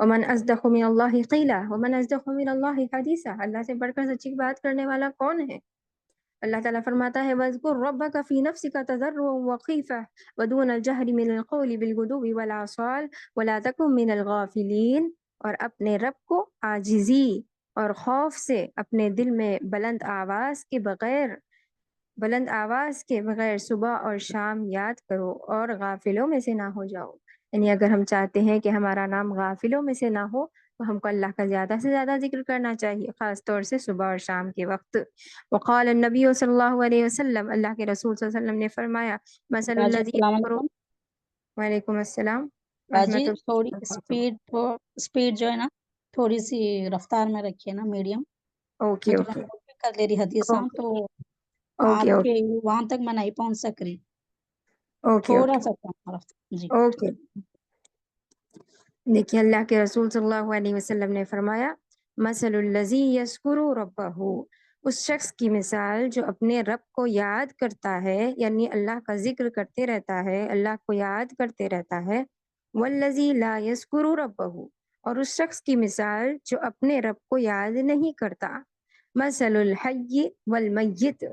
ومن اصدق من اللہ قیلا ومن اصدق من اللہ حدیثا، اللہ سے بڑھ کر سچی بات کرنے والا کون ہے؟ اللہ تعالیٰ فرماتا ہے وَاذْكُرْ رَبَّكَ فِي نَفْسِكَ تَضَرُّعًا وَخِيفَةً وَدُونَ الْجَهْرِ مِنَ الْقَوْلِ بِالْغُدُوِّ وَالْآصَالِ وَلَا تَكُن مِّنَ الْغَافِلِينَ، اور اپنے رب کو عاجزی اور خوف سے اپنے دل میں بلند آواز کے بغیر صبح اور شام یاد کرو اور غافلوں میں سے نہ ہو جاؤ۔ یعنی اگر ہم چاہتے ہیں کہ ہمارا نام غافلوں میں سے نہ ہو تو ہم کو اللہ کا زیادہ سے زیادہ ذکر کرنا چاہیے، خاص طور سے صبح اور شام کے وقت۔ وقال النبی صلی اللہ علیہ وسلم، اللہ کے رسول صلی اللہ علیہ وسلم نے فرمایا مثل باجی الذی السلام علیکم۔ وعلیکم السلام باجی رحمۃ تھوڑی اللہ وبرکاتہ۔ اسپیڈ جو ہے نا تھوڑی سی رفتار میں رکھیے نا، میڈیم۔ اوکے میں تھوڑا اوکے نوٹ بھی کر لے رہی حدیثاں، اوکے تو اوکے آپ اوکے کے وہاں تک میں نہیں پہنچ سک رہی، اوکے تھوڑا اوکے سا کم رفتار جی۔ اوکے۔ دیکھیے اللہ کے رسول صلی اللہ علیہ وسلم نے فرمایا مثل الذی یذکر ربہ، اس شخص کی مثال جو اپنے رب کو یاد کرتا ہے، یعنی اللہ کا ذکر کرتے رہتا ہے، اللہ کو یاد کرتے رہتا ہے، والذی لا یذکر ربہ، اور اس شخص کی مثال جو اپنے رب کو یاد نہیں کرتا۔ مثل الحی والمیت،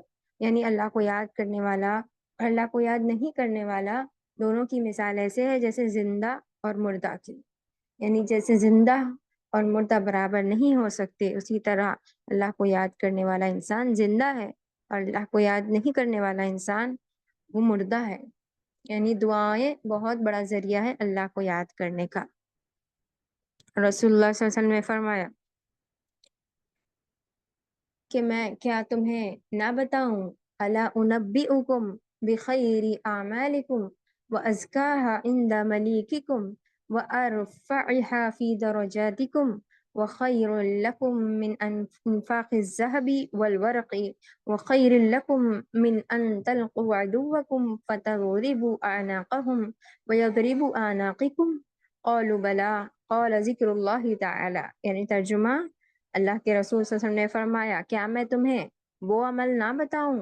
یعنی اللہ کو یاد کرنے والا اور اللہ کو یاد نہیں کرنے والا، دونوں کی مثال ایسے ہے جیسے زندہ اور مردہ کی، یعنی جیسے زندہ اور مردہ برابر نہیں ہو سکتے، اسی طرح اللہ کو یاد کرنے والا انسان زندہ ہے اور اللہ کو یاد نہیں کرنے والا انسان وہ مردہ ہے۔ یعنی دعائیں بہت بڑا ذریعہ ہے اللہ کو یاد کرنے کا۔ رسول اللہ صلی اللہ علیہ وسلم نے فرمایا کہ میں کیا تمہیں نہ بتاؤں، الا انبئکم بخیر اعمالکم وازکاها عند ملیککم وارفعها فی درجاتکم وخیر لکم من انفاق الذهب والورق وخیر لکم من ان تلقوا عدوکم فتضربوا اعناقهم ويضربوا اعناقکم قالوا بلا قال ذکر اللہ تعالی، یعنی ترجمہ، اللہ کے رسول صلی اللہ علیہ وسلم نے فرمایا کیا میں تمہیں وہ عمل نہ بتاؤں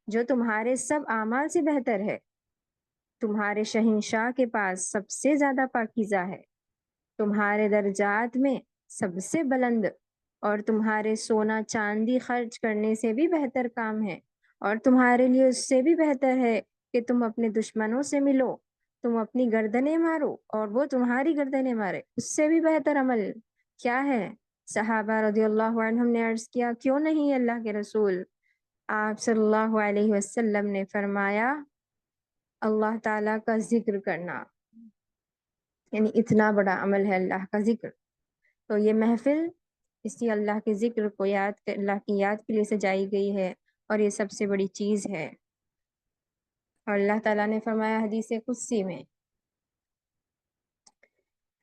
جو تمہارے سب اعمال سے بہتر ہے، تمہارے شہنشاہ کے پاس سب سے زیادہ پاکیزہ ہے، تمہارے درجات میں سب سے بلند، اور تمہارے سونا چاندی خرچ کرنے سے بھی بہتر کام ہے، اور تمہارے لیے اس سے بھی بہتر ہے کہ تم اپنے دشمنوں سے ملو، تم اپنی گردنیں مارو اور وہ تمہاری گردنیں مارے، اس سے بھی بہتر عمل کیا ہے؟ صحابہ رضی اللہ عنہم نے عرض کیا کیوں نہیں اللہ کے رسول؟ آپ صلی اللہ علیہ وسلم نے فرمایا اللہ تعالیٰ کا ذکر کرنا، یعنی اتنا بڑا عمل ہے اللہ کا ذکر۔ تو یہ محفل اسی اللہ کے ذکر کو اللہ کی یاد کے لیے سجائی گئی ہے، اور یہ سب سے بڑی چیز ہے۔ اور اللہ تعالیٰ نے فرمایا حدیث قدسی میں،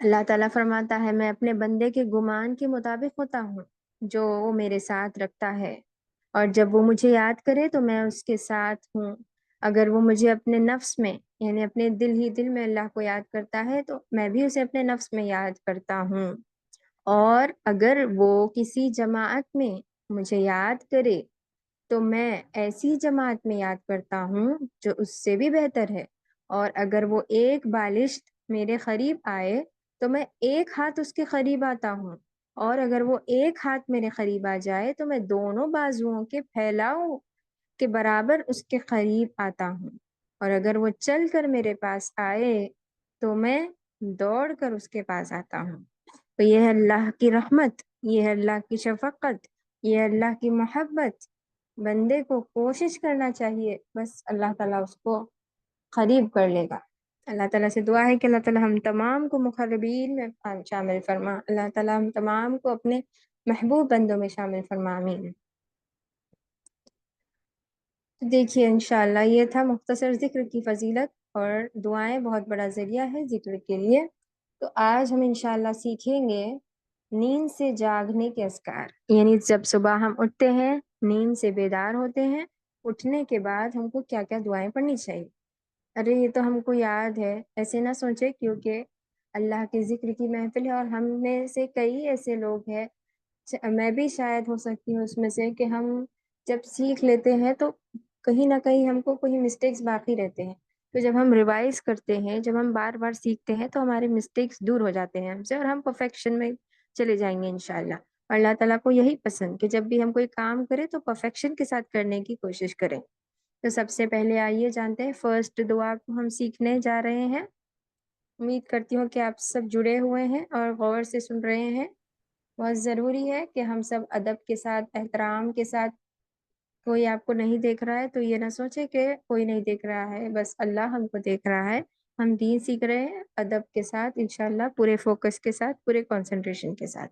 اللہ تعالیٰ فرماتا ہے میں اپنے بندے کے گمان کے مطابق ہوتا ہوں جو وہ میرے ساتھ رکھتا ہے، اور جب وہ مجھے یاد کرے تو میں اس کے ساتھ ہوں۔ اگر وہ مجھے اپنے نفس میں، یعنی اپنے دل میں اللہ کو یاد کرتا ہے تو میں بھی اسے اپنے نفس میں یاد کرتا ہوں، اور اگر وہ کسی جماعت میں مجھے یاد کرے تو میں ایسی جماعت میں یاد کرتا ہوں جو اس سے بھی بہتر ہے، اور اگر وہ ایک بالشت میرے قریب آئے تو میں ایک ہاتھ اس کے قریب آتا ہوں، اور اگر وہ ایک ہاتھ میرے قریب آ جائے تو میں دونوں بازوؤں کے پھیلاؤ کے برابر اس کے قریب آتا ہوں، اور اگر وہ چل کر میرے پاس آئے تو میں دوڑ کر اس کے پاس آتا ہوں۔ تو یہ ہے اللہ کی رحمت، یہ ہے اللہ کی شفقت، یہ ہے اللہ کی محبت۔ بندے کو کوشش کرنا چاہیے، بس اللہ تعالیٰ اس کو قریب کر لے گا۔ اللہ تعالیٰ سے دعا ہے کہ اللہ تعالیٰ ہم تمام کو مقربین میں شامل فرما، اللہ تعالیٰ ہم تمام کو اپنے محبوب بندوں میں شامل فرما، آمین۔ دیکھیے انشاءاللہ یہ تھا مختصر ذکر کی فضیلت، اور دعائیں بہت بڑا ذریعہ ہے ذکر کے لیے۔ تو آج ہم انشاءاللہ سیکھیں گے نیند سے جاگنے کے اذکار، یعنی جب صبح ہم اٹھتے ہیں، نیند سے بیدار ہوتے ہیں، اٹھنے کے بعد ہم کو کیا کیا دعائیں پڑھنی چاہیے۔ ارے یہ تو ہم کو یاد ہے، ایسے نہ سوچے، کیونکہ اللہ کے ذکر کی محفل ہے اور ہم میں سے کئی ایسے لوگ ہیں، میں بھی شاید ہو سکتی ہوں اس میں سے، کہ ہم جب سیکھ لیتے ہیں تو کہیں نہ کہیں ہم کو کوئی مسٹیکس باقی رہتے ہیں، تو جب ہم ریوائز کرتے ہیں، جب ہم بار بار سیکھتے ہیں، تو ہمارے مسٹیکس دور ہو جاتے ہیں ہم سے، اور ہم پرفیکشن میں چلے جائیں گے انشاءاللہ۔ اور اللہ تعالیٰ کو یہی پسند کہ جب بھی ہم کوئی کام کریں تو پرفیکشن کے ساتھ کرنے کی کوشش کریں۔ تو سب سے پہلے آئیے جانتے ہیں فرسٹ دعا کو ہم سیکھنے جا رہے ہیں۔ امید کرتی ہوں کہ آپ سب جڑے ہوئے ہیں اور غور سے سن رہے ہیں۔ بہت ضروری ہے کہ ہم سب ادب کے ساتھ، احترام کے ساتھ، کوئی آپ کو نہیں دیکھ رہا ہے تو یہ نہ سوچے کہ کوئی نہیں دیکھ رہا ہے، بس اللہ ہم کو دیکھ رہا ہے۔ ہم دین سیکھ رہے ہیں ادب کے ساتھ انشاءاللہ، پورے فوکس کے ساتھ، پورے کنسنٹریشن کے ساتھ۔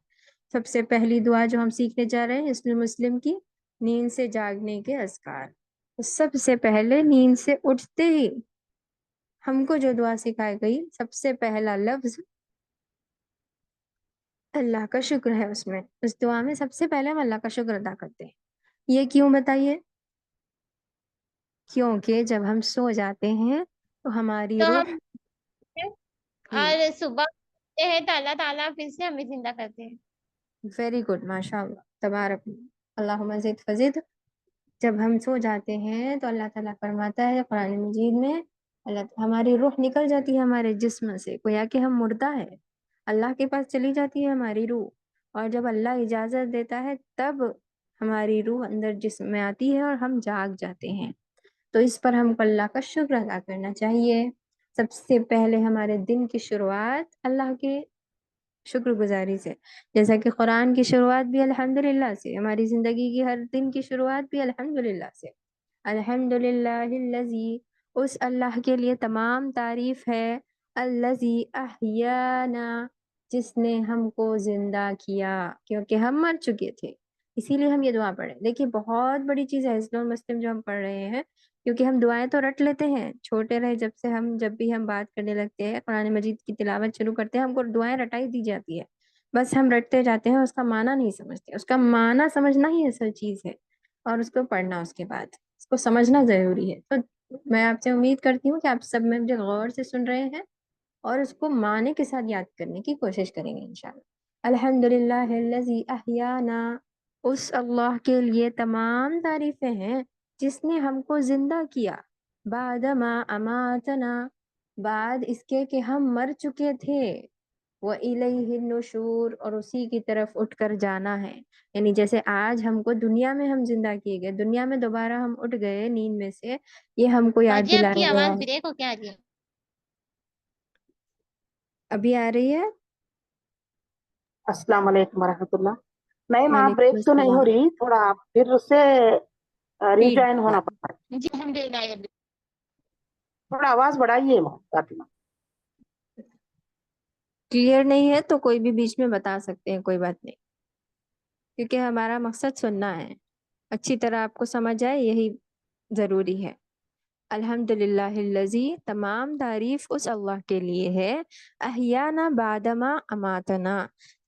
سب سے پہلی دعا جو ہم سیکھنے جا رہے ہیں حسن مسلم کی، نیند سے جاگنے کے اذکار۔ تو سب سے پہلے نیند سے اٹھتے ہی ہم کو جو دعا سکھائی گئی، سب سے پہلا لفظ اللہ کا شکر ہے۔ اس میں، اس دعا میں سب سے پہلے ہم اللہ کا شکر ادا کرتے ہیں۔ یہ کیوں بتائیے؟ کیونکہ جب ہم سو جاتے ہیں تو ہماری تو روح ہم اور صبح اٹھتے ہیں تو اللہ تعالیٰ پھر سے ہمیں زندہ کرتے ہیں۔ ویری گڈ، ماشاء اللہ، تبارک اللہم زد فزد۔ جب ہم سو جاتے ہیں تو اللہ تعالیٰ فرماتا ہے قرآن مجید میں، ہماری روح نکل جاتی ہے ہمارے جسم سے، گویا کہ ہم مردہ ہے، اللہ کے پاس چلی جاتی ہے ہماری روح، اور جب اللہ اجازت دیتا ہے تب ہماری روح اندر جسم میں آتی ہے اور ہم جاگ جاتے ہیں۔ تو اس پر ہم کو اللہ کا شکر ادا کرنا چاہیے۔ سب سے پہلے ہمارے دن کی شروعات اللہ کے شکر گزاری سے، جیسا کہ قرآن کی شروعات بھی الحمدللہ سے، ہماری زندگی کی ہر دن کی شروعات بھی الحمدللہ سے۔ الحمدللہ الذی، اس اللہ کے لیے تمام تعریف ہے، الذی احیانا، جس نے ہم کو زندہ کیا، کیونکہ ہم مر چکے تھے، اسی لیے ہم یہ دعا پڑھیں۔ دیکھیے بہت بڑی چیز ہے حسن مسلم جو ہم پڑھ رہے ہیں، کیونکہ ہم دعائیں تو رٹ لیتے ہیں، چھوٹے رہے جب سے ہم، جب بھی ہم بات کرنے لگتے ہیں، قرآن مجید کی تلاوت شروع کرتے ہیں، ہم کو دعائیں رٹائی دی جاتی ہے، بس ہم رٹتے جاتے ہیں، اس کا معنی نہیں سمجھتے۔ اس کا معنی سمجھنا ہی اصل چیز ہے، اور اس کو پڑھنا اس کے بعد، اس کو سمجھنا ضروری ہے۔ تو میں آپ سے امید کرتی ہوں کہ آپ سب میں مجھے غور سے سن رہے ہیں اور اس کو معنی کے ساتھ یاد کرنے کی کوشش کریں گے انشاءاللہ۔ الحمدللہ الذی احیانا، اس اللہ کے لیے تمام تعریفیں ہیں جس نے ہم کو زندہ کیا، بعد ما اماتنا، بعد اس کے کہ ہم مر چکے تھے، وَإِلَيْهِ النُّشُورُ، اور اسی کی طرف اٹھ کر جانا ہے۔ یعنی جیسے آج ہم کو دنیا میں ہم زندہ کیے گئے، دنیا میں دوبارہ ہم اٹھ گئے نیند میں سے، یہ ہم کو یاد باجی آپ کی دلایا گیا آواز ہے۔ بریک ہو کیا جی؟ ابھی آ رہی ہے؟ السلام علیکم ورحمۃ اللہ۔ نہیں ماں، وعلیکم بریک تو نہیں ہو السلام۔ رہی، تھوڑا پھر اس سے فیڈ ریجوائن ہونا پڑتا ہے۔ جی الحمدللہ۔ تھوڑا آواز بڑھائیے ماں فاطمہ۔ کلیئر نہیں ہے تو کوئی بھی بیچ میں بتا سکتے ہیں، کوئی بات نہیں، کیونکہ ہمارا مقصد سننا ہے، اچھی طرح آپ کو سمجھ آئے یہی ضروری ہے۔ الحمدللہ الذی، تمام تعریف اس اللہ کے لیے ہے، احیانا بعدما اماتنا،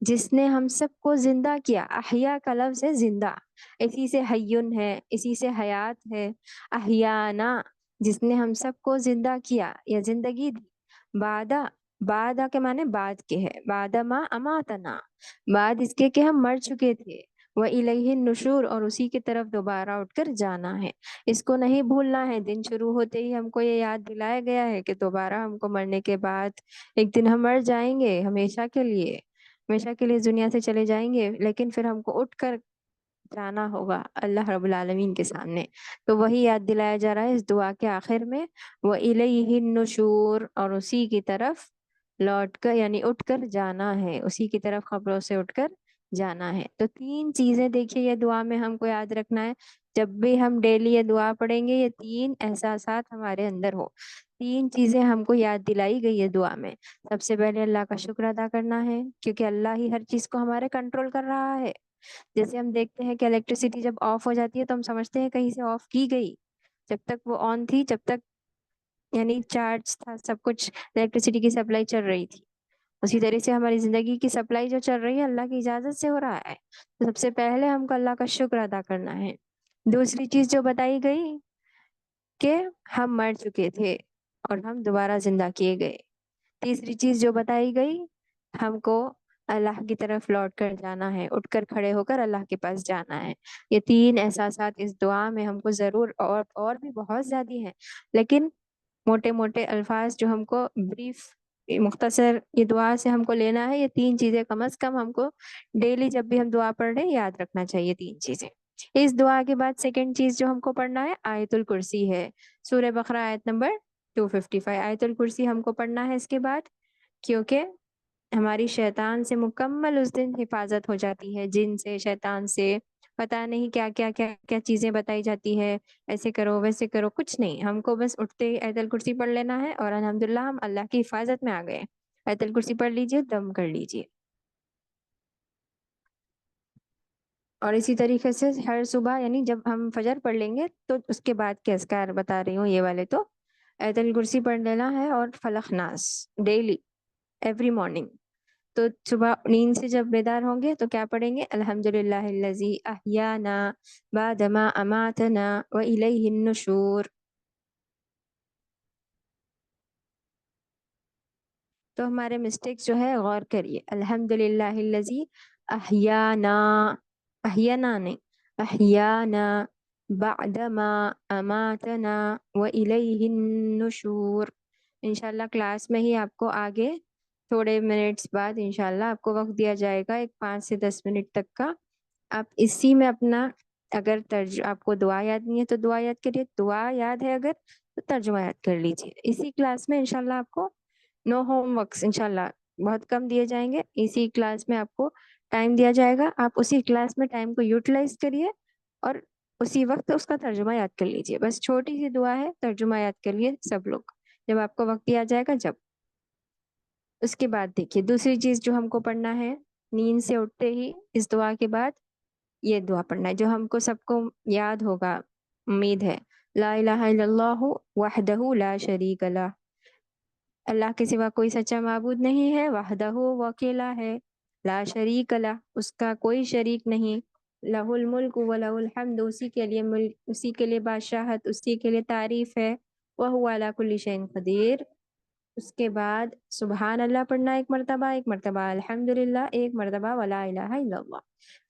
جس نے ہم سب کو زندہ کیا۔ احیا کا لفظ ہے زندہ، اسی سے حیون ہے، اسی سے حیات ہے۔ احیانا، جس نے ہم سب کو زندہ کیا یا زندگی دی۔ بعدا، بعدا کے معنی بعد کے ہے، بعدما اماتنا، بعد اس کے کہ ہم مر چکے تھے۔ وَإِلَيْهِ النُّشُورُ، اور اسی کی طرف دوبارہ اٹھ کر جانا ہے۔ اس کو نہیں بھولنا ہے، دن شروع ہوتے ہی ہم کو یہ یاد دلایا گیا ہے کہ دوبارہ ہم کو مرنے کے بعد ایک دن ہم مر جائیں گے، ہمیشہ کے لیے، ہمیشہ کے لیے دنیا سے چلے جائیں گے، لیکن پھر ہم کو اٹھ کر جانا ہوگا اللہ رب العالمین کے سامنے۔ تو وہی یاد دلایا جا رہا ہے اس دعا کے آخر میں، وَإِلَيْهِ النُّشُورُ، اور اسی کی طرف لوٹ کر یعنی اٹھ کر جانا ہے، اسی کی طرف قبروں سے اٹھ کر جانا ہے۔ تو تین چیزیں دیکھیے یہ دعا میں ہم کو یاد رکھنا ہے، جب بھی ہم ڈیلی یہ دعا پڑھیں گے، یہ تین احساسات ہمارے اندر ہو، تین چیزیں ہم کو یاد دلائی گئی ہے دعا میں۔ سب سے پہلے اللہ کا شکر ادا کرنا ہے، کیونکہ اللہ ہی ہر چیز کو ہمارے کنٹرول کر رہا ہے۔ جیسے ہم دیکھتے ہیں کہ الیکٹریسٹی جب آف ہو جاتی ہے تو ہم سمجھتے ہیں کہیں سے آف کی گئی، جب تک وہ آن تھی، جب تک یعنی چارج تھا، سب کچھ الیکٹریسٹی کی سپلائی چل رہی تھی، اسی طرح سے ہماری زندگی کی سپلائی جو چل رہی ہے اللہ کی اجازت سے ہو رہا ہے۔ تو سب سے پہلے ہم کو اللہ کا شکر ادا کرنا ہے۔ دوسری چیز جو بتائی گئی کہ ہم مر چکے تھے اور ہم دوبارہ زندہ کیے گئے۔ تیسری چیز جو بتائی گئی، ہم کو اللہ کی طرف لوٹ کر جانا ہے، اٹھ کر کھڑے ہو کر اللہ کے پاس جانا ہے۔ یہ تین احساسات اس دعا میں ہم کو ضرور، اور بھی بہت زیادہ ہیں، لیکن موٹے موٹے الفاظ جو ہم کو بریف مختصر یہ دعا سے ہم کو لینا ہے. یہ 3 چیزیں کم از کم ہم کو ڈیلی جب بھی ہم دعا پڑھ رہے ہیں یاد رکھنا چاہیے 3 چیزیں. اس دعا کے بعد سیکنڈ چیز جو ہم کو پڑھنا ہے آیت الکرسی ہے. سورہ بقرہ آیت نمبر 255 آیت الکرسی ہم کو پڑھنا ہے اس کے بعد، کیونکہ ہماری شیطان سے مکمل اس دن حفاظت ہو جاتی ہے. جن سے، شیطان سے، پتہ نہیں کیا کیا کیا کیا چیزیں بتائی جاتی ہے، ایسے کرو ویسے کرو، کچھ نہیں. ہم کو بس اٹھتے ہی آیت الکرسی پڑھ لینا ہے اور الحمدللہ ہم اللہ کی حفاظت میں آ گئے. آیت الکرسی پڑھ لیجئے، دم کر لیجئے. اور اسی طریقے سے ہر صبح یعنی جب ہم فجر پڑھ لیں گے تو اس کے بعد کے اذکار بتا رہی ہوں یہ والے، تو آیت الکرسی پڑھ لینا ہے اور فلق ناس ڈیلی ایوری مارننگ. تو صبح نیند سے جب بیدار ہوں گے تو کیا پڑھیں گے؟ الحمدللہ الذی احیانا بعد ما اماتنا والیہ النشور. تو ہمارے مسٹیکس جو ہے غور کریے. الحمدللہ الذی احیانا، احیانا نہیں، احیانا بعد ما اماتنا والیہ النشور. انشاءاللہ کلاس میں ہی آپ کو آگے تھوڑے منٹس بعد انشاءاللہ آپ کو وقت دیا جائے گا، ایک 5 سے 10 منٹ تک کا. آپ اسی میں اپنا اگر آپ کو دعا یاد نہیں ہے تو دعا یاد کریے، دعا یاد ہے اگر تو ترجمہ یاد کر لیجیے. اسی کلاس میں انشاءاللہ آپ کو نو ہوم ورکس انشاءاللہ بہت کم دیے جائیں گے. اسی کلاس میں آپ کو ٹائم دیا جائے گا، آپ اسی کلاس میں ٹائم کو یوٹیلائز کریے اور اسی وقت اس کا ترجمہ یاد کر لیجیے. بس چھوٹی سی دعا ہے، ترجمہ یاد کریے سب لوگ جب آپ کو وقت دیا جائے گا جب. اس کے بعد دیکھیے دوسری چیز جو ہم کو پڑھنا ہے، نیند سے اٹھتے ہی اس دعا کے بعد یہ دعا پڑھنا ہے جو ہم کو سب کو یاد ہوگا امید ہے. لا الہ الا اللہ وحدہ لا شریک لہ، اللہ کے سوا کوئی سچا معبود نہیں ہے، وحدہ وہ اکیلا ہے، لا شریک لہ اس کا کوئی شریک نہیں، لہ الملک و لہ الحمد اسی کے لیے ملک، اسی کے لیے بادشاہت، اسی کے لیے تعریف ہے، وہو علی کل شیء قدیر. اس کے بعد سبحان اللہ پڑھنا ایک مرتبہ الحمدللہ ایک مرتبہ ولا الہ الا اللہ،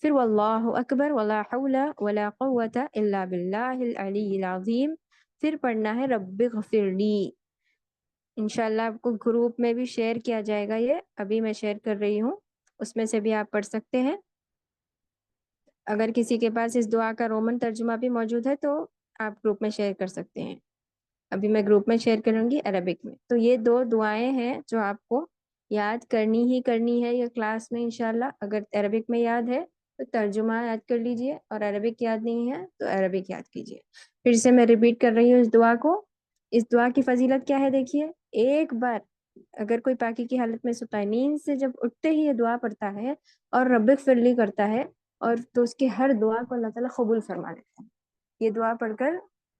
پھر واللہ اکبر ولا حول ولا قوت الا باللہ العلی العظیم. پھر پڑھنا ہے رب اغفر لی. انشاءاللہ آپ کو گروپ میں بھی شیئر کیا جائے گا، یہ ابھی میں شیئر کر رہی ہوں، اس میں سے بھی آپ پڑھ سکتے ہیں. اگر کسی کے پاس اس دعا کا رومن ترجمہ بھی موجود ہے تو آپ گروپ میں شیئر کر سکتے ہیں. ابھی میں گروپ میں شیئر کروں گی عربک میں. تو یہ 2 دعائیں ہیں جو آپ کو یاد کرنی ہی کرنی ہے یہ کلاس میں انشاءاللہ. اگر عربک میں یاد ہے تو ترجمہ یاد کر لیجئے اور عربک یاد نہیں ہے تو عربک یاد کیجئے. پھر سے میں ریپیٹ کر رہی ہوں اس دعا کو. اس دعا کی فضیلت کیا ہے دیکھیے، ایک بار اگر کوئی پاکی کی حالت میں سوتا ہے، نیند سے جب اٹھتے ہی یہ دعا پڑھتا ہے اور رب اغفر لی کرتا ہے اور تو اس کی ہر دعا کو اللہ تعالیٰ قبول فرما لیتا ہے. یہ دعا پڑھ کر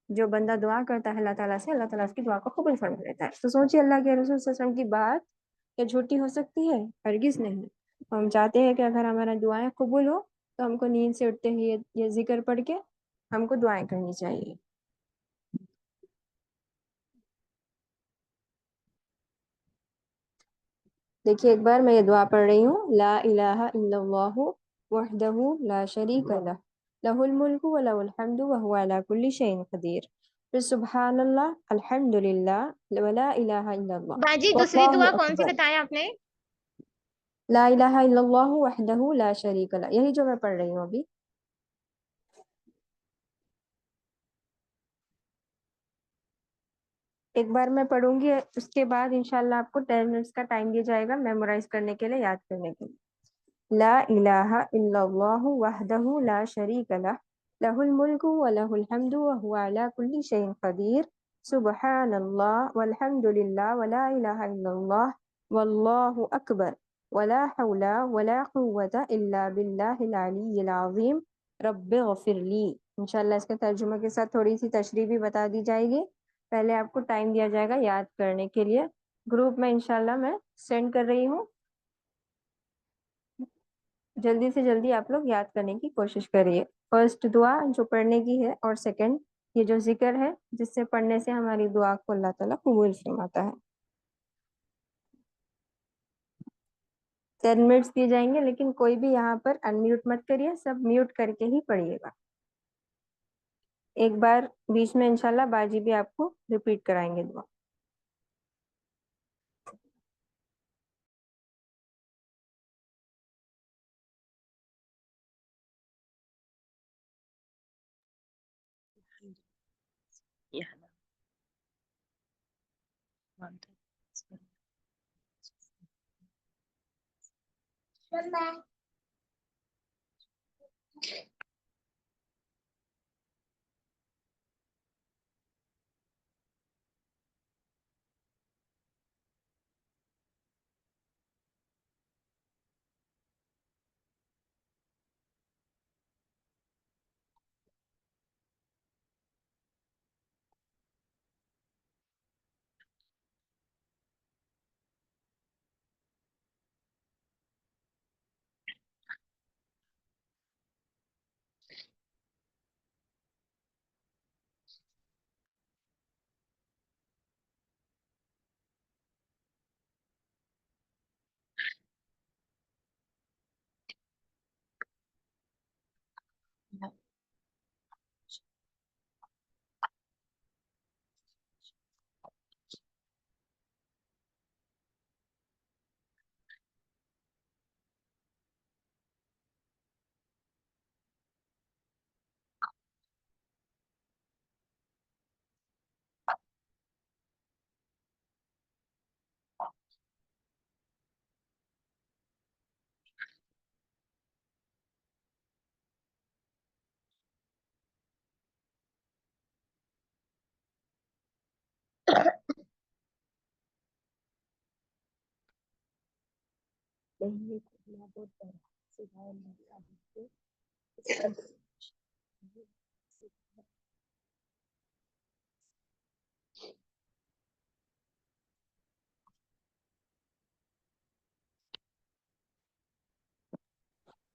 جو بندہ دعا کرتا ہے اللہ تعالیٰ سے، اللہ تعالیٰ اس کی دعا کو قبول فرما لیتا ہے. تو سوچیے اللہ کے رسول صلی اللہ علیہ وسلم کی بات کیا جھوٹی ہو سکتی ہے؟ ہرگز نہیں. ہم چاہتے ہیں کہ اگر ہمارا دعائیں قبول ہو تو ہم کو نیند سے اٹھتے ہی یہ ذکر پڑھ کے ہم کو دعائیں کرنی چاہیے. دیکھیے ایک بار میں یہ دعا پڑھ رہی ہوں. لا الہ الا اللہ وحدہ لا شریک لہ، لہ الملک و لہ الحمد وہو علی کل شیء قدیر. پھر سبحان اللہ، الحمدللہ، ولا الہ الا اللہ، باجی دوسری واللہ دعا کون سی اکبر. بتایا آپ نے؟ لا الہ الا اللہ وحدہ لا شریک لہ، یہی جو میں پڑھ رہی ہوں ابھی. ایک بار میں پڑھوں گی، اس کے بعد انشاءاللہ آپ کو 10 منٹس کا ٹائم دیا جائے گا میمورائز کرنے کے لیے، یاد کرنے کے لیے. لا الہ الا اللہ وحدہ لا شریک لہ، لہ الملک و لہ الحمد وہو علی کل شیء قدیر. سبحان اللہ والحمد للہ ولا الہ الا اللہ واللہ اکبر ولا حول ولا قوت الا باللہ العلی العظیم. رب اغفر لی. انشاءاللہ اس کے ترجمہ کے ساتھ تھوڑی سی تشریح بھی بتا دی جائے گی. پہلے آپ کو ٹائم دیا جائے گا یاد کرنے کے لیے. گروپ میں انشاءاللہ میں سینڈ کر رہی ہوں، جلدی سے جلدی آپ لوگ یاد کرنے کی کوشش کریے. فرسٹ دعا جو پڑھنے کی ہے اور سیکنڈ یہ جو ذکر ہے جس سے پڑھنے سے ہماری دعا کو اللہ تعالیٰ قبول فرماتا ہے. 10 منٹس دیے جائیں گے لیکن کوئی بھی یہاں پر انمیوٹ مت کریے، سب میوٹ کر کے ہی پڑھیے گا. ایک بار بیچ میں انشاءاللہ باجی بھی آپ کو ریپیٹ کرائیں گے دعا.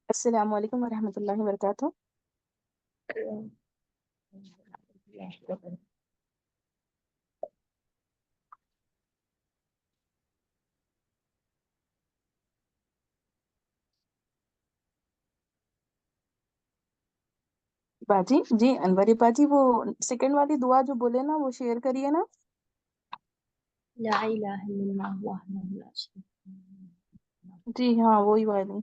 السلام علیکم ورحمۃ اللہ وبرکاتہ. باجی جی انوری باجی وہ سیکنڈ والی دعا جو بولے نا وہ شیئر کریے نا. لا الہ الا اللہ وحدہ لا شریک لہ. جی ہاں وہی والی.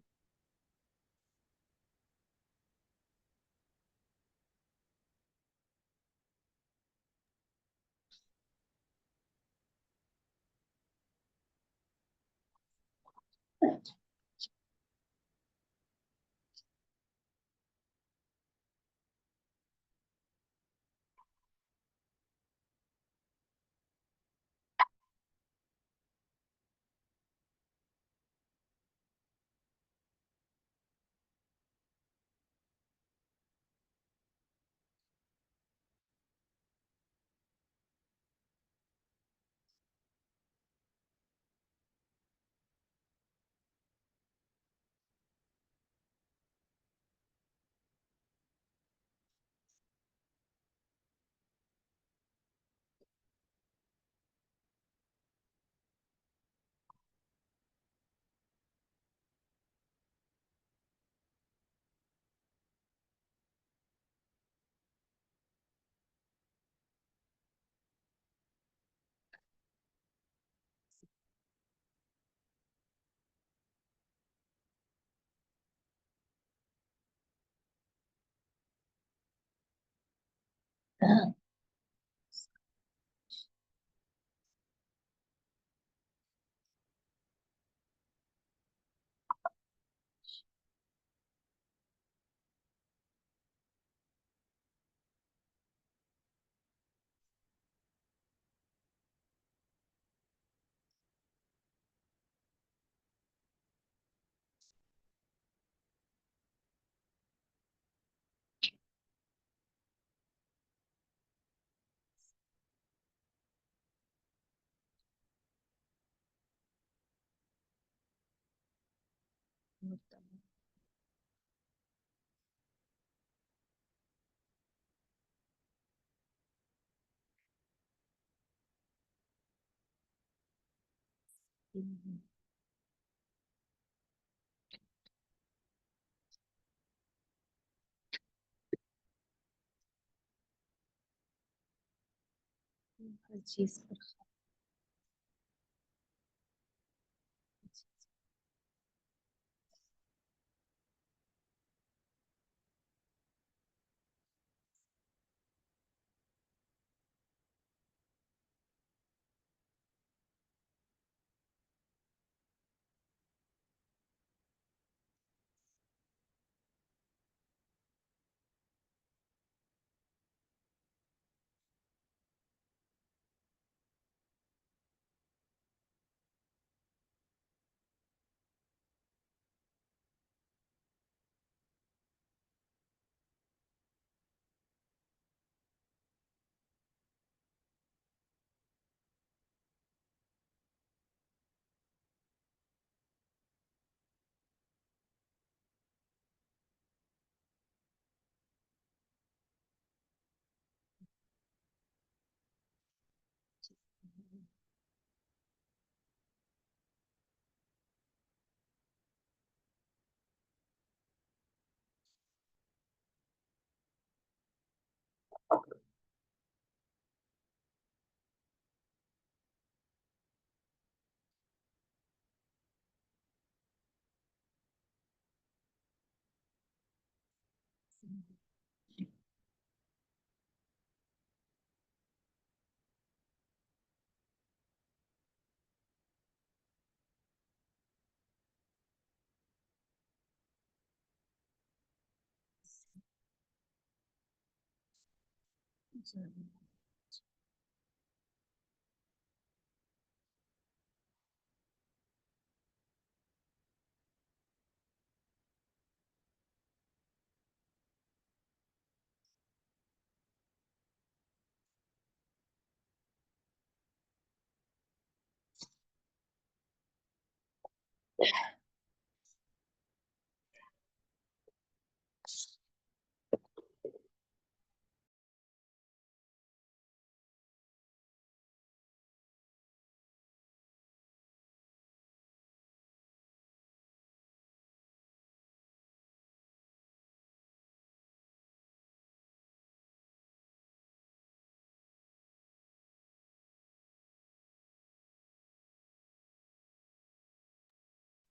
ہر چیز پر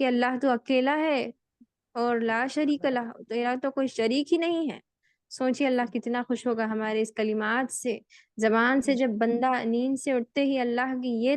کہ اللہ تو اکیلا ہے اور لا شریک لہ، تیرا تو کوئی شریک ہی نہیں ہے. سوچیے اللہ کتنا خوش ہوگا ہمارے اس کلمات سے. زبان سے جب بندہ نیند سے اٹھتے ہی اللہ کی یہ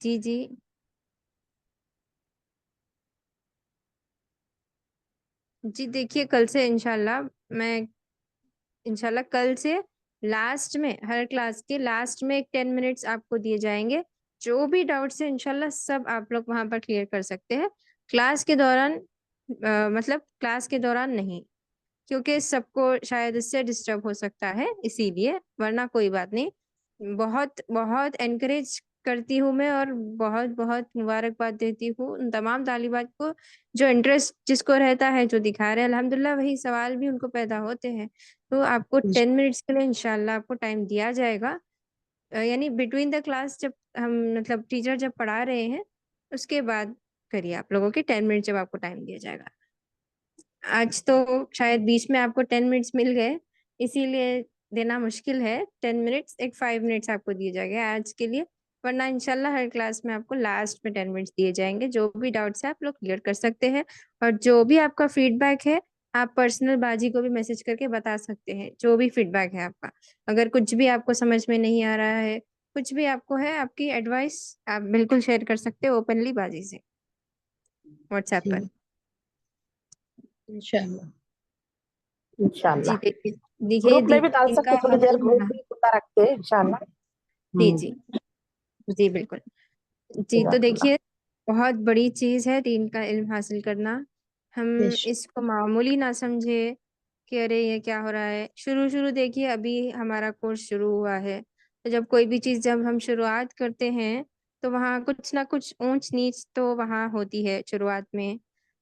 جی جی جی دیکھیے کل سے انشاءاللہ میں کل سے لاسٹ میں ہر کلاس کے لاسٹ میں ایک 10 منٹس آپ کو دیے جائیں گے. جو بھی ڈاؤٹس ہیں انشاءاللہ سب آپ لوگ وہاں پر کلیئر کر سکتے ہیں. کلاس کے دوران مطلب کلاس کے دوران نہیں، کیونکہ سب کو شاید اس سے ڈسٹرب ہو سکتا ہے، اسی لیے، ورنہ کوئی بات نہیں. بہت بہت انکریج کرتی ہوں میں اور بہت بہت مبارکباد دیتی ہوں ان تمام طالبات کو جو انٹرسٹ جس کو رہتا ہے، جو دکھا رہے ہیں الحمدللہ وہی سوال بھی ان کو پیدا ہوتے ہیں. تو آپ کو 10 منٹس کے لیے انشاءاللہ آپ کو ٹائم دیا جائے گا. یعنی بٹوین دا کلاس جب ہم مطلب ٹیچر جب پڑھا رہے ہیں اس کے بعد کریے آپ لوگوں کے 10 منٹ جب آپ کو ٹائم دیا جائے گا. آج تو شاید بیچ میں آپ کو 10 منٹس مل گئے، اسی لیے دینا مشکل ہے. 10 منٹس ایک 5 منٹس آپ کو دیے جائے گا آج کے لیے، ورنہ انشاءاللہ ہر کلاس میں آپ کو لاسٹ میں 10 منٹس دیے جائیں گے. جو بھی ڈاؤٹس ہیں آپ لوگ کلیئر کر سکتے ہیں، اور جو بھی آپ کا فیڈ بیک ہے آپ پرسنل باجی کو بھی میسج کر کے بتا سکتے ہیں. جو بھی فیڈ بیک ہے آپ کا، اگر کچھ بھی آپ کو سمجھ میں نہیں آ رہا ہے، کچھ بھی آپ کو ہے، آپ کی ایڈوائس آپ بالکل شیئر کر سکتے ہیں اوپنلی باجی سے واٹس ایپ پر. انشاءاللہ. جی انشاءاللہ دیکھیے گروپ میں بھی ڈال دین کا سکتے، تھوڑی دیر حاصل گروپ ہونا. بھی کھلا رکھتے ہیں انشاءاللہ. جی جی جی بالکل. جی تو جزاک اللہ. دیکھیے بہت بڑی چیز ہے دین کا علم حاصل کرنا. ہم بے شک. اس کو معمولی نہ سمجھے کہ ارے یہ کیا ہو رہا ہے. شروع دیکھیے ابھی ہمارا کورس شروع ہوا ہے، تو جب کوئی بھی چیز جب ہم شروعات کرتے ہیں تو وہاں کچھ نہ کچھ اونچ نیچ تو وہاں ہوتی ہے شروعات میں.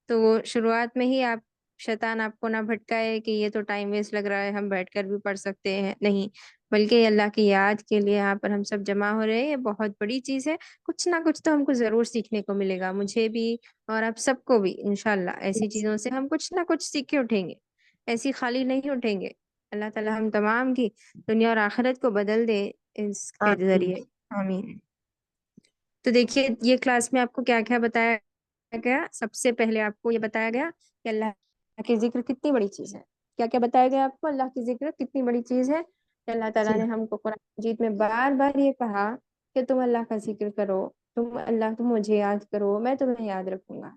تو شروعات میں ہی آپ شیطان آپ کو نہ بھٹکائے کہ یہ تو ٹائم ویسٹ لگ رہا ہے، ہم بیٹھ کر بھی پڑھ سکتے ہیں. نہیں، بلکہ اللہ کی یاد کے لیے یہاں پر ہم سب جمع ہو رہے ہیں. یہ بہت بڑی چیز ہے. کچھ نہ کچھ تو ہم کو ضرور سیکھنے کو ملے گا، مجھے بھی اور آپ سب کو بھی انشاءاللہ. ایسی چیزوں سے ہم کچھ نہ کچھ سیکھ کے اٹھیں گے، ایسی خالی نہیں اٹھیں گے. اللہ تعالی ہم تمام کی دنیا اور آخرت کو بدل دے اس کے آمین. ذریعے. آمین. تو دیکھیے یہ کلاس میں آپ کو کیا کیا بتایا گیا. سب سے پہلے آپ کو یہ بتایا گیا کہ اللہ کی ذکر کتنی بڑی چیز ہے. کیا کیا بتایا گیا آپ کو؟ اللہ کی ذکر کتنی بڑی چیز ہے. اللہ تعالیٰ نے ہم کو قرآن مجید میں بار بار یہ کہا کہ تم اللہ کا ذکر کرو، تم مجھے یاد کرو، میں تمہیں یاد رکھوں گا.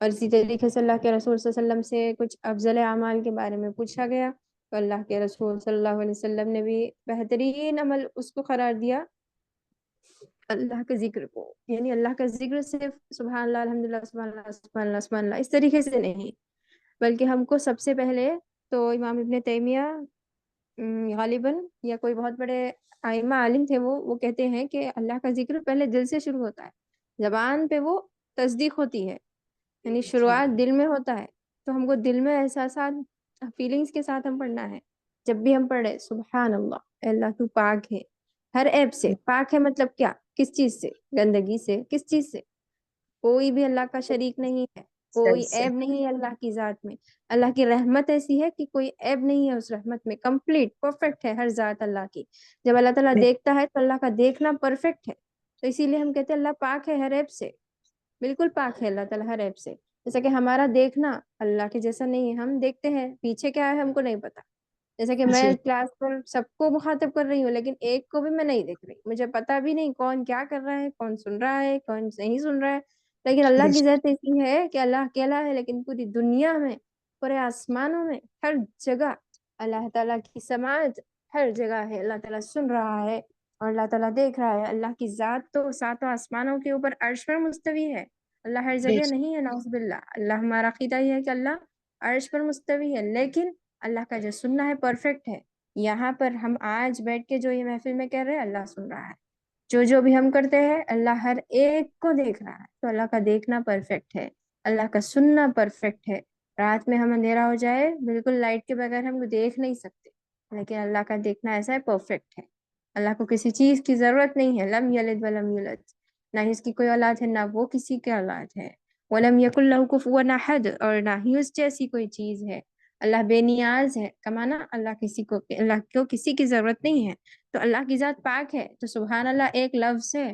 اور اسی طریقے سے اللہ کے رسول صلی اللہ علیہ وسلم سے کچھ افضل اعمال کے بارے میں پوچھا گیا، تو اللہ کے رسول صلی اللہ علیہ وسلم نے بھی بہترین عمل اس کو قرار دیا اللہ کے ذکر کو. یعنی اللہ کا ذکر صرف سبحان اللہ الحمدللہ سبحان اللہ سبحان اللہ سبحان اللہ اس طریقے سے نہیں، بلکہ ہم کو سب سے پہلے تو امام ابن تیمیہ غالباً یا کوئی بہت بڑے ائمہ عالم تھے، وہ کہتے ہیں کہ اللہ کا ذکر پہلے دل سے شروع ہوتا ہے. زبان پہ وہ تصدیق ہوتی ہے، یعنی شروعات دل میں ہوتا ہے. تو ہم کو دل میں احساسات فیلنگز کے ساتھ ہم پڑھنا ہے. جب بھی ہم پڑھے سبحان اللہ، اللہ تو پاک ہے ہر عیب سے. پاک ہے مطلب کیا؟ کس چیز سے؟ گندگی سے. کس چیز سے؟ کوئی بھی اللہ کا شریک نہیں ہے، کوئی عیب نہیں ہے اللہ کی ذات میں. اللہ کی رحمت ایسی ہے کہ کوئی عیب نہیں ہے اس رحمت میں، کمپلیٹ پرفیکٹ ہے ہر ذات اللہ کی. جب اللہ تعالیٰ دیکھتا ہے تو اللہ کا دیکھنا پرفیکٹ ہے. تو اسی لیے ہم کہتے ہیں اللہ پاک ہے ہر عیب سے، بالکل پاک ہے اللہ تعالیٰ ہر عیب سے. جیسا کہ ہمارا دیکھنا اللہ کے جیسا نہیں ہے. ہم دیکھتے ہیں پیچھے کیا ہے ہم کو نہیں پتا. جیسا کہ میں کلاس پر سب کو مخاطب کر رہی ہوں لیکن ایک کو بھی میں نہیں دیکھ رہی، مجھے پتا بھی نہیں کون کیا کر رہا ہے، کون سن رہا ہے، کون نہیں سن رہا ہے. لیکن اللہ کی ذات ایسی ہے کہ اللہ اکیلا ہے، لیکن پوری دنیا میں، پورے آسمانوں میں، ہر جگہ اللہ تعالیٰ کی سماعت ہر جگہ ہے. اللہ تعالیٰ سن رہا ہے اور اللہ تعالیٰ دیکھ رہا ہے. اللہ کی ذات تو ساتوں آسمانوں کے اوپر عرش پر مستوی ہے. اللہ ہر جگہ نہیں ہے، نعوذ باللہ. اللہ ہمارا عقیدہ یہ ہے کہ اللہ عرش پر مستوی ہے، لیکن اللہ کا جو سننا ہے پرفیکٹ ہے. یہاں پر ہم آج بیٹھ کے جو یہ محفل میں کہہ رہے ہیں اللہ سن رہا ہے. جو بھی ہم کرتے ہیں اللہ ہر ایک کو دیکھ رہا ہے. تو اللہ کا دیکھنا پرفیکٹ ہے، اللہ کا سننا پرفیکٹ ہے. رات میں ہم اندھیرا ہو جائے بالکل لائٹ کے بغیر ہم کو دیکھ نہیں سکتے، لیکن اللہ کا دیکھنا ایسا ہے پرفیکٹ ہے. اللہ کو کسی چیز کی ضرورت نہیں ہے. لم یلد ولم یولد، نہ ہی اس کی کوئی اولاد ہے، نہ وہ کسی کی اولاد ہے. ولم یکن لہ کفوا احد، اور نہ ہی اس جیسی کوئی چیز ہے. اللہ بے نیاز ہے. کمانا اللہ کو کسی کی ضرورت نہیں ہے. تو اللہ کی ذات پاک ہے. تو سبحان اللہ ایک لفظ ہے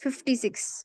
56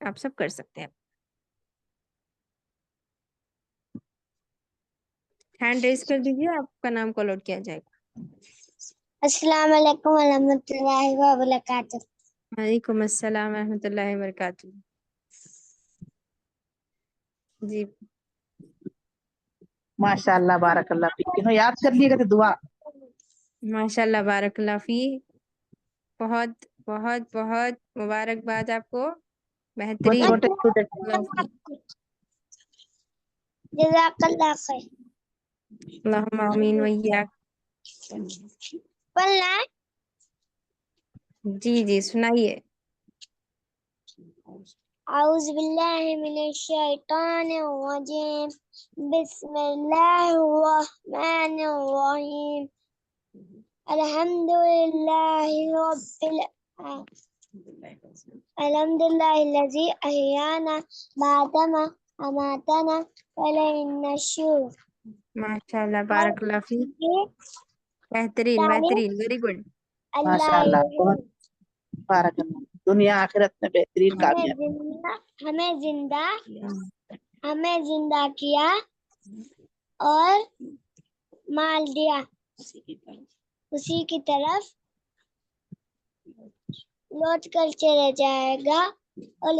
آپ سب کر سکتے ہیں. ہینڈ ریز کر دیجیے, آپ کا نام کال آؤٹ کیا جائے گا. السلام علیکم ورحمۃ اللہ وبرکاتہ. وعلیکم السلام ورحمۃ اللہ وبرکاتہ. جی ماشاء اللہ بارک اللہ فیک. یاد کر لیے گا دعا. ماشاء اللہ بارک اللہ فی. بہت بہت بہت مبارکباد آپ کو. وہ بہترین. چھوٹے اسٹوڈنٹ. جزاک اللہ خیر. اللہم آمین وإیاک. پڑھنا ہے؟ جی جی سنائیے. اعوذ باللہ من الشیطان الرجیم. بسم اللہ الرحمن الرحیم. الحمد للہ الذی احیانا بعدما اماتنا وإلیہ النشور. ماشاء اللہ بارک اللہ فی. بہترین بہترین, ویری گڈ. ماشاء اللہ اللہ بارک اللہ. دنیا آخرت میں بہترین کامیاب. ہمیں زندہ کیا اور مال دیا, اسی کی طرف لوٹ کر چلا جائے گا. اور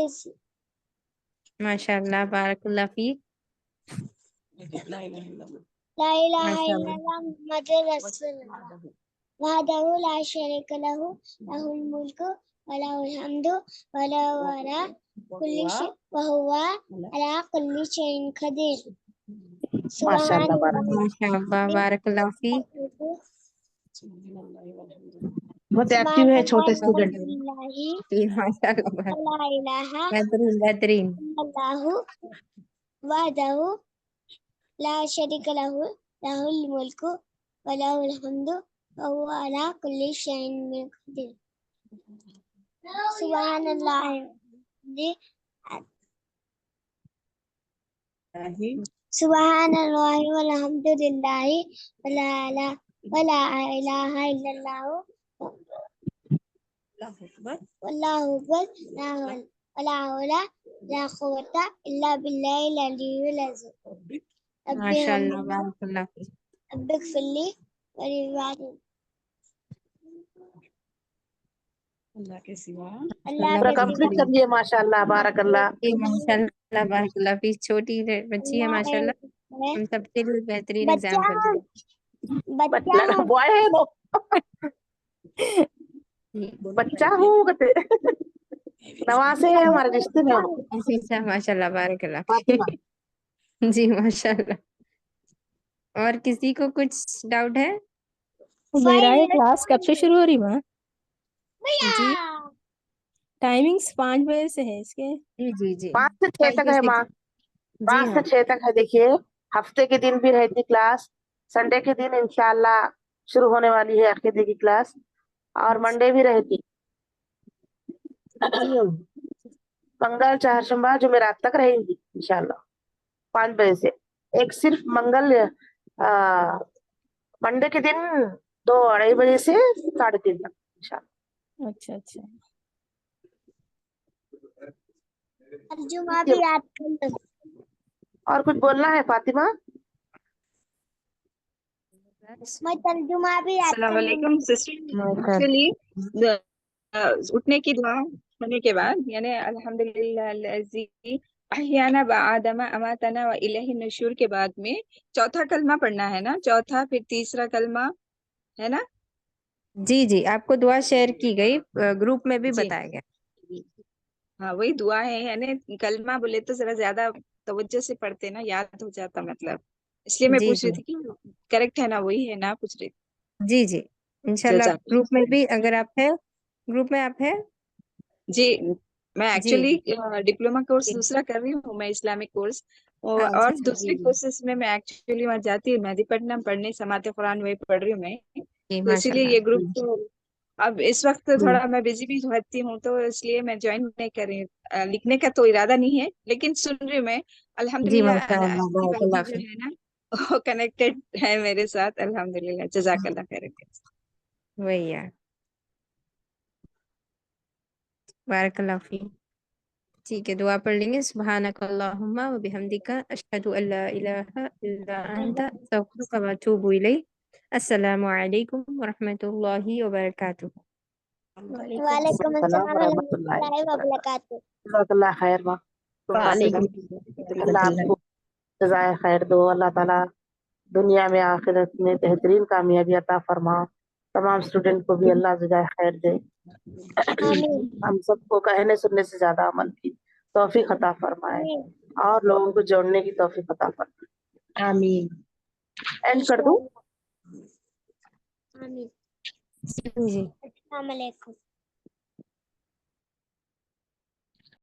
ماشاء اللہ بارک اللہ فی. لا الہ ماشاء الا اللہ. اللہ محمد رسول اللہ وحدہ لا شریک لہ لہ الملک ولہ الحمد وهو علی کل شیء قدیر. ماشاء سبحان اللہ بارک اللہ. ماشاء اللہ بارک اللہ فی. بہت ایکٹیو ہے چھوٹے اسٹوڈنٹ. ماشاء اللہ لا الہ بہترین بہترین. الا اللہ وحدہ لا شریک لہ لہ الملک ولہ الحمد وهو علی کل شیء قدیر. سبحان اللہ سبحان اللہ والحمد للہ ولا الہ الا اللہ واللہ اکبر. ولا حول ولا قوة الا باللہ العلی العظیم. ماشاء اللہ بارک اللہ فی. رب اغفر لی ولوالدی. اللہ پورا کے کمپلیٹ سوا کر لیے. ماشاء اللہ بارک اللہ. جی ماشاء اللہ بارک اللہ فی. چھوٹی بچی ہے ماشاء اللہ. ہم سب کے لیے بہترین بچہ ایگزامپل ہے. بچہ بوائے ہے وہ. بچہ ہوں کہتے نواسے ہے ہمارے رشتے میں. اچھا ماشاء اللہ بارک اللہ فی. فاطمہ. جی ماشاء اللہ. اور کسی کو کچھ ڈاؤٹ ہے؟ میرا یہ کلاس کب سے شروع ہو رہی ماں؟ جی ٹائمنگز 5 بجے سے ہے اس کے. جی جی جی 5 سے 6 تک ہے ماں. جی 5 ہاں. سے 6 تک ہے. دیکھیے ہفتے کے دن بھی رہتی کلاس. سنڈے کے دن انشاءاللہ شروع ہونے والی ہے عقیدے کی کلاس. اور منڈے بھی رہتی. منگل چہارشنبہ جمعرات تک رہیں گی انشاءاللہ 5 بجے سے. ایک صرف منڈے کے دن 2-2:30 بجے سے 3:30 تک انشاءاللہ. اچھا اچھا. ترجمہ بھی یاد کر لو. اور کچھ بولنا ہے فاطمہ؟ میں ترجمہ بھی یاد السلام کر لوں. علیکم سسٹر. ایکچولی اٹھنے کی دعا ہونے کے بعد یعنی الحمدللہ الذی احیانا بعدما اماتنا والیہ النشور کے بعد میں چوتھا کلمہ پڑھنا ہے نا. چوتھا پھر تیسرا کلمہ ہے نا. جی جی آپ کو دعا شیئر کی گئی, گروپ میں بھی جی بتایا گیا. ہاں وہی دعا ہے. یعنی کلمہ بولے تو ذرا زیادہ توجہ سے پڑھتے نا, یاد ہو جاتا مطلب. اس لیے میں جی پوچھ جی رہی تھی کہ کریکٹ ہے نا, وہی ہے نا, پوچھ رہی تھی. جی جی انشاءاللہ جزاک گروپ میں بھی اگر آپ ہیں, گروپ میں آپ ہیں. جی میں جی ایکچولی ڈپلوما کورس جی دوسرا کر رہی ہوں میں, اسلامک کورس. اچھا اور اچھا. دوسرے جی جی کورسز میں ایکچولی وہاں جاتی ہوں مہدی پٹنم پڑھنے, سماعت قرآن وہی پڑھ رہی ہوں میں. جی تو اسی ماشاء لیے اللہ. یہ گروپ تو اب اس وقت جی تھوڑا میں بزی بھی رہتی ہوں, تو اس لیے میں جوائن نہیں کر رہی ہوں. لکھنے کا تو ارادہ نہیں ہے لیکن سن رہی ہوں میں. جی الحمدللہ ماشاء اللہ ایسی بارک باتیں اللہ جو فیک. ہے نا وہ کنیکٹڈ ہے میرے ساتھ. الحمدللہ جزاک اللہ خیر. وہی ہے. بارک اللہ فیک. ٹھیک ہے، دعا پڑھ لیں گے. سبحانک اللہم و بحمدک اشہد ان لا الہ الا انت استغفرک و اتوب الیک. السلام علیکم ورحمۃ اللہ وبرکاتہ. وعلیکم السلام السلام ورحمۃ ورحمۃ اللہ اللہ وبرکاتہ. وبرکاتہ. جزاک اللہ خیر ماں. وعلیکم اللہ آپ کو جزائے خیر دو. اللہ تعالیٰ دنیا میں آخرت میں بہترین کامیابی عطا فرما. تمام اسٹوڈنٹ کو بھی اللہ جزائے خیر دے. آمین ہم سب کو کہنے سننے سے زیادہ عمل کی توفیق عطا فرمائے آمین اور لوگوں کو جوڑنے کی توفیق عطا فرمائے. آمین. اینڈ کر دوں. آمین. جی السلام علیکم.